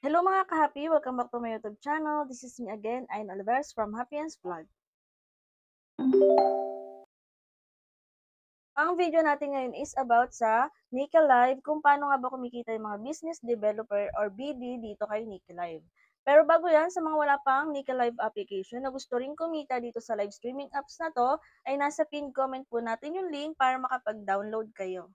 Hello mga ka-happy! Welcome back to my YouTube channel. This is me again, Ayn Oliveros from Happyens Vlog. Ang video natin ngayon is about sa Nika Live, kung paano nga ba kumikita yung mga business developer or BD dito kay Nika Live. Pero bago yan, sa mga wala pang Nika Live application na gusto rin kumita dito sa live streaming apps na to, ay nasa pinned comment po natin yung link para makapag-download kayo.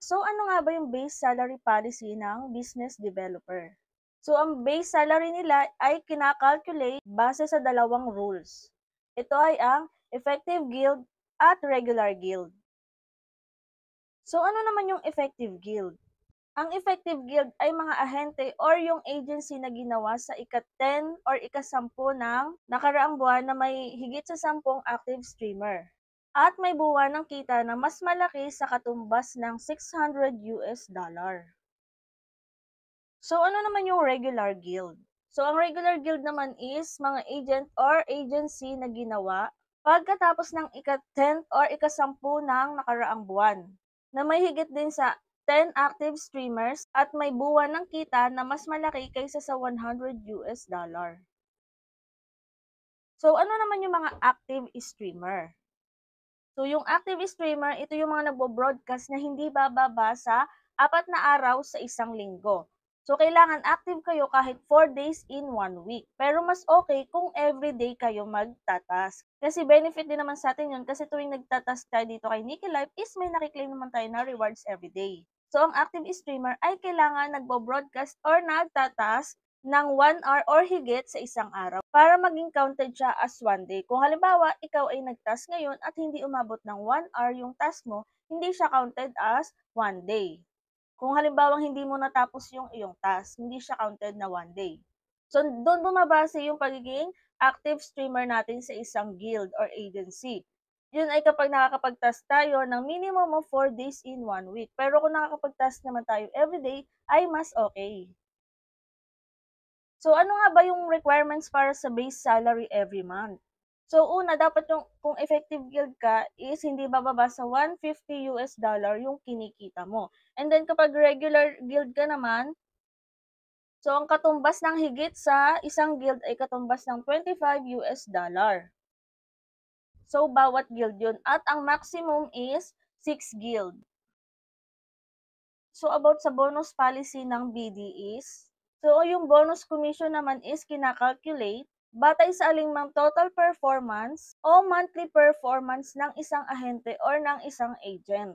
So ano nga ba yung base salary policy ng business developer? So ang base salary nila ay kinakalculate base sa dalawang rules. Ito ay ang effective guild at regular guild. So ano naman yung effective guild? Ang effective guild ay mga ahente or yung agency na ginawa sa ika-10 or ika-10 ng nakaraang buwan na may higit sa 10 active streamer. At may buwan ng kita na mas malaki sa katumbas ng $600. So ano naman yung regular guild? So ang regular guild naman is mga agent or agency na ginawa pagkatapos ng ika-10 or ika-10 ng nakaraang buwan na may higit din sa 10 active streamers at may buwan ng kita na mas malaki kaysa sa $100. So ano naman yung mga active streamer? So yung active streamer, ito yung mga nagbo-broadcast na hindi bababa sa 4 na araw sa isang linggo. So kailangan active kayo kahit 4 days in 1 week. Pero mas okay kung everyday kayo magtatas. Kasi benefit din naman sa atin yun kasi tuwing nagtatas tayo dito kay Nikki Live is may nakiklaim naman tayo na rewards everyday. So ang active streamer ay kailangan nagbo-broadcast or nagtatas ng 1 hour or higit sa isang araw para maging counted siya as 1 day. Kung halimbawa, ikaw ay nag-task ngayon at hindi umabot ng 1 hour yung task mo, hindi siya counted as 1 day. Kung halimbawa hindi mo natapos yung iyong task, hindi siya counted na 1 day. So, doon bumabase yung pagiging active streamer natin sa isang guild or agency. Yun ay kapag nakakapag-task tayo ng minimum of 4 days in 1 week. Pero kung nakakapag-task naman tayo everyday, ay mas okay. So, ano nga ba yung requirements para sa base salary every month? So, una, dapat yung, kung effective guild ka, is hindi bababa sa $150 yung kinikita mo. And then, kapag regular guild ka naman, so, ang katumbas ng higit sa isang guild ay katumbas ng $25. So, bawat guild yun. At ang maximum is 6 guild. So, about sa bonus policy ng BD is, so yung bonus commission naman is kinakalculate batay sa alinmang total performance o monthly performance ng isang ahente or ng isang agent.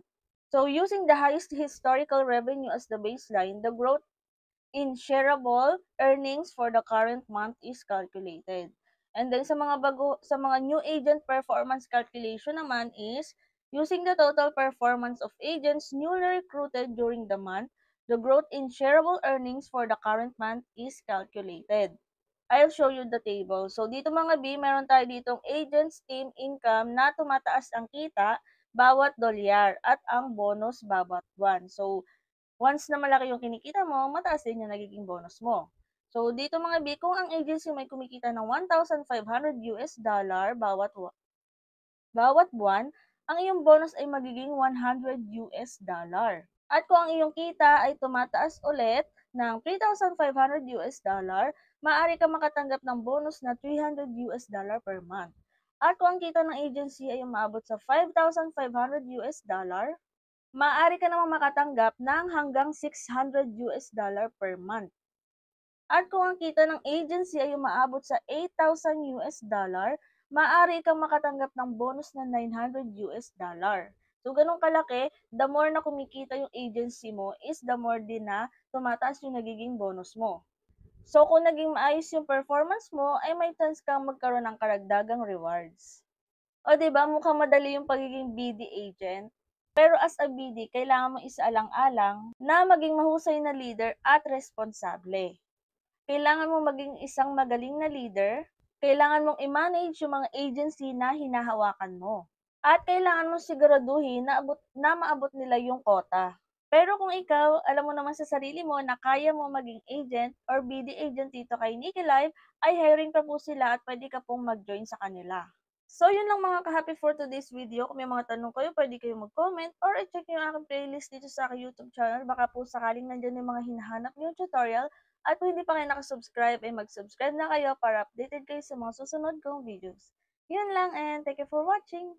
So, using the highest historical revenue as the baseline, the growth in shareable earnings for the current month is calculated. And then sa mga new agent performance calculation naman is using the total performance of agents newly recruited during the month, the growth in shareable earnings for the current month is calculated. I'll show you the table. So dito mga B, meron tayo ditong agents team income na tumataas ang kita bawat dolyar at ang bonus bawat buwan. So once na malaki yung kinikita mo, mataas din yung nagiging bonus mo. So, dito mga B, kung ang agency may kumikita ng $1,500 bawat buwan, ang iyong bonus ay magiging $100. At kung ang iyong kita ay tumataas ulit ng $3,500, maaari ka makatanggap ng bonus na $300 per month. At kung ang kita ng agency ay umaabot sa $5,500, maaari ka namang makatanggap ng hanggang $600 per month. At kung ang kita ng agency ay umaabot sa $8,000, maaari kang makatanggap ng bonus na $900. So, ganun kalaki, the more na kumikita yung agency mo is the more din na tumataas yung nagiging bonus mo. So, kung naging maayos yung performance mo, ay may chance kang magkaroon ng karagdagang rewards. O, diba, mukhang madali yung pagiging BD agent. Pero as a BD, kailangan mo isaalang-alang na maging mahusay na leader at responsable. Kailangan mo maging isang magaling na leader, kailangan mong i-manage yung mga agency na hinahawakan mo. At kailangan mong siguraduhin na maabot nila yung quota. Pero kung ikaw, alam mo naman sa sarili mo na kaya mo maging agent or BD agent dito kay Nikki Live, ay hiring pa po sila at pwede ka pong mag-join sa kanila. So, yun lang mga ka-happy for today's video. Kung may mga tanong kayo, pwede kayong mag-comment or i-check nyo yung aking playlist dito sa aking YouTube channel. Baka po sakaling nandyan yung mga hinahanap nyo tutorial. At kung hindi pa kayo nakasubscribe, ay mag-subscribe na kayo para updated kayo sa mga susunod kong videos. Yun lang and thank you for watching!